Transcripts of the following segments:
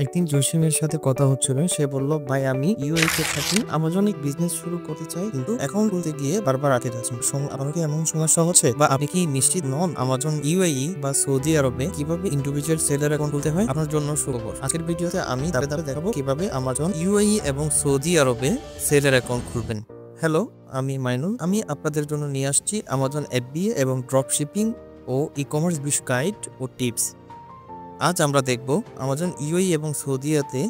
একদিন জসিমের সাথে কথা হচ্ছিল। সে বলল, ভাই আমি ইউএই তে থাকি, আমাজনিক বিজনেস শুরু করতে চাই, কিন্তু অ্যাকাউন্ট খুলতে গিয়ে বারবার আটকে যাচ্ছি। আপনার কি এমন সমস্যা হচ্ছে, বা আপনি কি নিশ্চিত নন আমাজন ইউএই বা সৌদি আরবে কিভাবে ইন্ডিভিজুয়াল সেলার অ্যাকাউন্ট খুলতে হয়? আপনার জন্য সুখবর। আজকের ভিডিওতে আমি ধাপে ধাপে দেখাবো কিভাবে আমাজন ইউএই এবং সৌদি আরবে সেলার অ্যাকাউন্ট খুলবেন। হ্যালো, আমি মাইনুল। আমি আপনাদের জন্য নিয়ে আসছি আমাজন এফবিএ এবং ড্রপ শিপিং ও ই কমার্স বিষয় গাইড ও টিপস। আজ আমরা দেখব আমাজন ইউএই এবং সৌদিয়াতে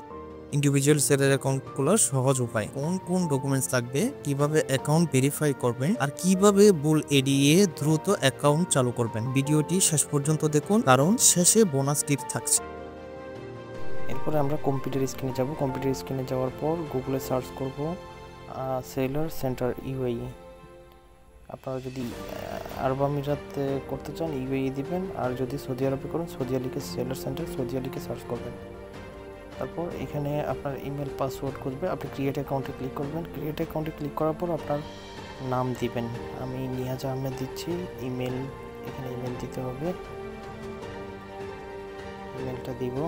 ইন্ডিভিজুয়াল সেলার অ্যাকাউন্ট খোলার সহজ উপায়, কোন কোন ডকুমেন্টস লাগবে, কিভাবে অ্যাকাউন্ট ভেরিফাই করবেন, আর কিভাবে ভুল এড়িয়ে দ্রুত অ্যাকাউন্ট চালু করবেন। ভিডিওটি শেষ পর্যন্ত দেখুন, কারণ শেষে বোনাস টিপস থাকছে। এরপরে আমরা কম্পিউটার স্ক্রিনে যাব। কম্পিউটার স্ক্রিনে যাওয়ার পর গুগলে সার্চ করব সেলার সেন্টার ইউএই। আপনারা যদি আরব আমিরাতে করতে চান ইউএই দিবেন, আর যদি সৌদি আরবে করেন সৌদি লিখে সেলার সেন্টার সৌদি লিখে সার্চ করবেন। তারপর এখানে আপনার ইমেল পাসওয়ার্ড খুঁজবে, আপনি ক্রিয়েট অ্যাকাউন্টে ক্লিক করবেন। ক্রিয়েট অ্যাকাউন্টে ক্লিক করার পর আপনার নাম দিবেন। আমি নিয়াজ আহমেদ দিচ্ছি। ইমেল, এখানে ইমেল দিতে হবে, ইমেলটা দিব।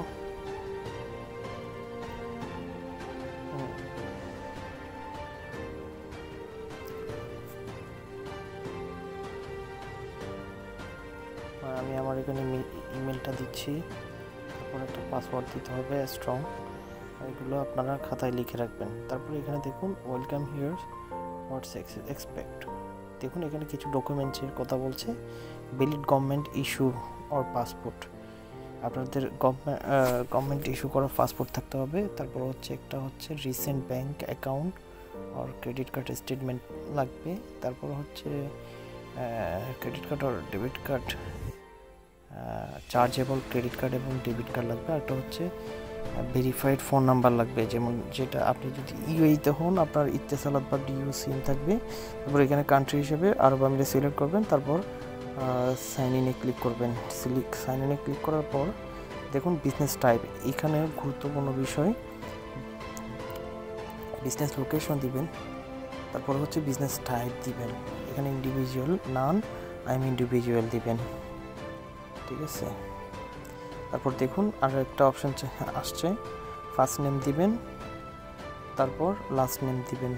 আমি আমার এখানে ইমেলটা দিচ্ছি। তারপর একটা পাসওয়ার্ড দিতে হবে স্ট্রং, এগুলো আপনারা খাতায় লিখে রাখবেন। তারপর এখানে দেখুন ওয়েলকাম হিয়ার, হোয়াটস এক্সপেক্ট। দেখুন এখানে কিছু ডকুমেন্টসের কথা বলছে। Valid government issue or passport, আপনাদের গভর্নমেন্ট ইস্যু করা পাসপোর্ট থাকতে হবে। তারপর একটা হচ্ছে রিসেন্ট ব্যাংক অ্যাকাউন্ট আর ক্রেডিট কার্ড স্টেটমেন্ট লাগবে। তারপর হচ্ছে ক্রেডিট কার্ড আর debit card, chargeable credit card এবং ডেবিট কার্ড লাগবে। একটা হচ্ছে ভেরিফাইড ফোন নাম্বার লাগবে, যেমন যেটা আপনি যদি ইউএইতে হন আপনার ইত্তেসালাত বা ডিইউ সিম থাকবে। তারপর এখানে কান্ট্রি হিসেবে আরব আমিরাত সিলেক্ট করবেন। তারপর সাইন ইনে ক্লিক করবেন। সাইন ইনে ক্লিক করার পর দেখুন বিজনেস টাইপ, এখানে গুরুত্বপূর্ণ বিষয় বিজনেস লোকেশন দিবেন। তারপর হচ্ছে বিজনেস টাইপ দিবেন। এখানে individual, none, I am individual দিবেন, ঠিক আছে। তারপর দেখুন আর একটা অপশন আসছে, ফার্স্ট নেম দিবেন, তারপর লাস্ট নেম দিবেন।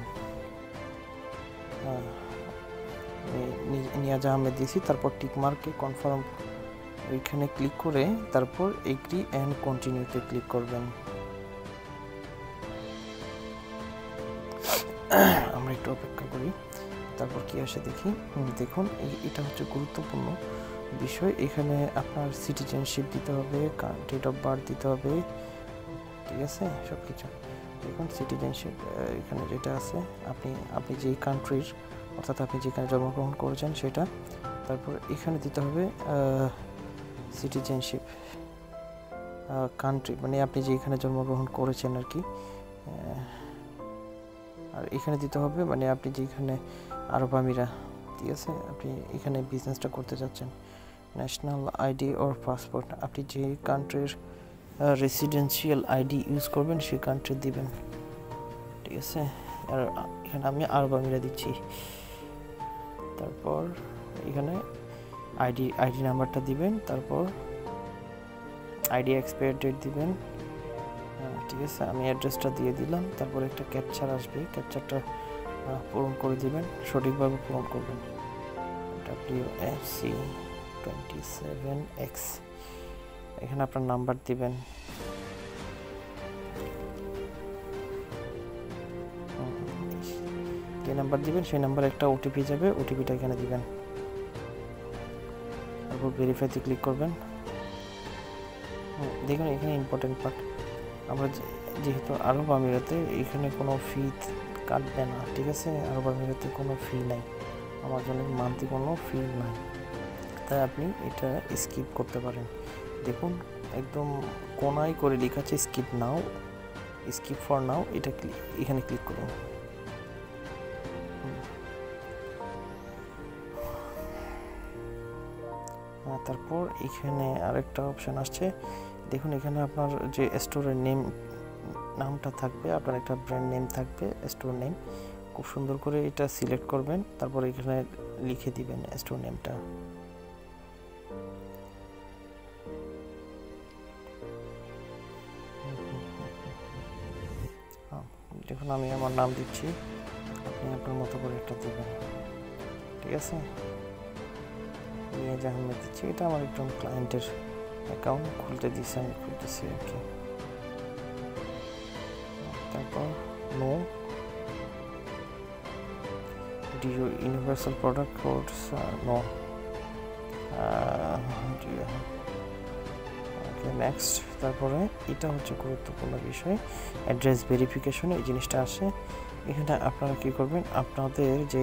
নিয়াজ আহমেদ দিয়েছি। তারপর টিক মার্কে কনফার্ম ওইখানে ক্লিক করে তারপর এগ্রি অ্যান্ড কন্টিনিউতে ক্লিক করবেন। আমরা একটু অপেক্ষা করি, তারপর কি আসে দেখি। দেখুন এটা হচ্ছে গুরুত্বপূর্ণ বিষয়। এখানে আপনার সিটিজেনশিপ দিতে হবে, ডেট অফ বার্থ দিতে হবে, ঠিক আছে, সব কিছু। দেখুন সিটিজেনশিপ এখানে যেটা আছে, আপনি যেই কান্ট্রির, অর্থাৎ আপনি যেখানে জন্মগ্রহণ করেছেন সেটা। তারপর এখানে দিতে হবে সিটিজেনশিপ কান্ট্রি, মানে আপনি যেখানে জন্মগ্রহণ করেছেন আর কি। আর এখানে দিতে হবে মানে আপনি যেখানে আরব আমিরা, ঠিক আছে, আপনি এখানে বিজনেসটা করতে যাচ্ছেন। ন্যাশনাল আইডি ওর পাসপোর্ট, আপনি যে কান্ট্রির রেসিডেন্সিয়াল আইডি ইউজ করবেন সেই কান্ট্রি দিবেন, ঠিক আছে। আর এখানে আমি আরব আমিরা দিচ্ছি। তারপর এখানে আইডি নাম্বারটা দিবেন। তারপর আইডি এক্সপায়ার ডেট দিবেন, ঠিক আছে। আমি অ্যাড্রেসটা দিয়ে দিলাম। তারপর একটা ক্যাপচার আসবে, ক্যাপচারটা পূরণ করে দিবেন, সঠিকভাবে পূরণ করবেন। WFC27X, এখানে আপনার নাম্বার দিবেন। যে নাম্বার দিবেন সেই নাম্বারে একটা ওটিপি যাবে, ওটিপিটা এখানে দিবেন। তারপর ভেরিফাইতে ক্লিক করবেন। দেখুন এখানে ইম্পর্টেন্ট পার্ট, আমরা যেহেতু আরব আমিরাতে এখানে কোনো ফি কাটবে না, ঠিক আছে। আরব আমিরাতে কোনো ফি নাই, আমার জন্য মান্থলি কোনো ফি নাই, তাই আপনি এটা স্কিপ করতে পারেন। দেখুন একদম কোনায় করে লেখা আছে skip now, skip for now, এটা এখানে ক্লিক করুন। তারপর এখানে আরেকটা অপশান আসছে, দেখুন এখানে আপনার যে স্টোরের নামটা থাকবে, আপনার একটা ব্র্যান্ড নেম থাকবে, স্টোর নেম, খুব সুন্দর করে এটা সিলেক্ট করবেন। তারপর এখানে লিখে দিবেন স্টোর নেমটা। দেখুন আমি আমার নাম দিচ্ছি, আপনি আপনার মতো করে একটা দেবেন, ঠিক আছে। নিয়াজ আহমেদ দিচ্ছি, এটা আমার একজন ক্লায়েন্টের অ্যাকাউন্ট খুলতে দিচ্ছে, আমি খুলতেছি আর কি। তারপর no due universal product codes no next. তারপরে এটা হচ্ছে গুরুত্বপূর্ণ বিষয়, অ্যাড্রেস ভেরিফিকেশনে এই জিনিসটা আসে। এখানে আপনারা কী করবেন, আপনাদের যে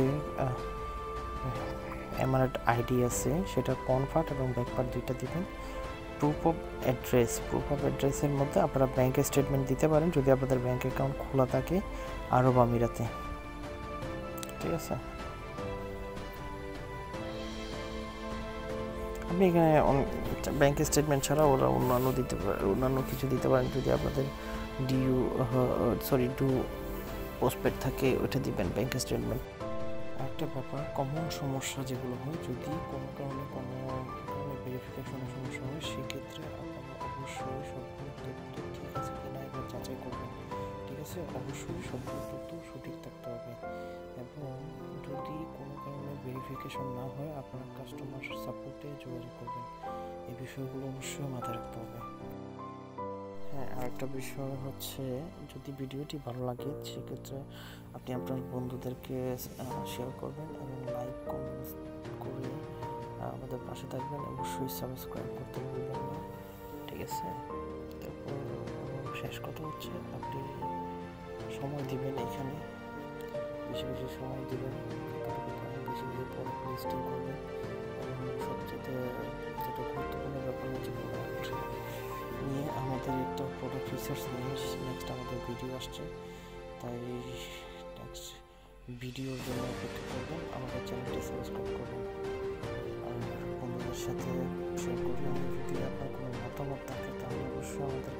এমারেট আইডি আছে সেটা কনভার্ট এবং ব্যাকপার্ট দুইটা দিবেন। প্রুফ অফ অ্যাড্রেসের মধ্যে আপনারা ব্যাংক স্টেটমেন্ট দিতে পারেন যদি আপনাদের ব্যাংক অ্যাকাউন্ট খোলা থাকে আরব আমিরাতে, ঠিক আছে। আপনি এখানে ব্যাংক স্টেটমেন্ট ছাড়া ওরা অন্যান্য কিছু দিতে পারেন যদি আপনাদের ডু পোস্টপেড থাকে ওইটা দিবেন ব্যাংক স্টেটমেন্ট। একটা ব্যাপার, কমন সমস্যা যেগুলো হয়, যদি কোনো কারণে ভেরিফিকেশনের সমস্যা হয় সেক্ষেত্রে আপনারা অবশ্যই সবগুলো তথ্য ঠিক আছে কিনা এবার যাচাই করবেন, ঠিক আছে। অবশ্যই সবগুলো তথ্য সঠিক থাকতে হবে এবং যদি কোনো কারণে ভেরিফিকেশন না হয় আপনারা কাস্টমার সাপোর্টে যোগাযোগ করবেন। এই বিষয়গুলো অবশ্যই মাথায় রাখতে হবে। হ্যাঁ, আরেকটা বিষয় হচ্ছে, যদি ভিডিওটি ভালো লাগে সেক্ষেত্রে আপনি আপনার বন্ধুদেরকে শেয়ার করবেন এবং লাইক কমেন্টস করে আমাদের পাশে থাকবেন। অবশ্যই সাবস্ক্রাইব করতে ভুলবেন না, ঠিক আছে। তারপর শেষ কথা হচ্ছে, আপনি সময় দিবেন, এখানে বেশি বেশি সময় দিবেন, বেশি বেশি প্রোডাক্ট লিস্টিং করবেন এবং সবচেয়ে যেটা গুরুত্বপূর্ণ ব্যাপার হচ্ছে প্রোডাক্ট নিয়ে আমাদের একটা প্রোডাক্ট রিসার্চ নিয়ে নেক্সট আমাদের ভিডিও আসছে, তাই নেক্সট ভিডিওর জন্য অপেক্ষা করবেন। আমাদের চ্যানেলটি সাবস্ক্রাইব করবেন আর বন্ধুদের সাথে শেয়ার করবেন। যদি আপনার কোনো মতামত থাকে তাহলে অবশ্যই আমাদের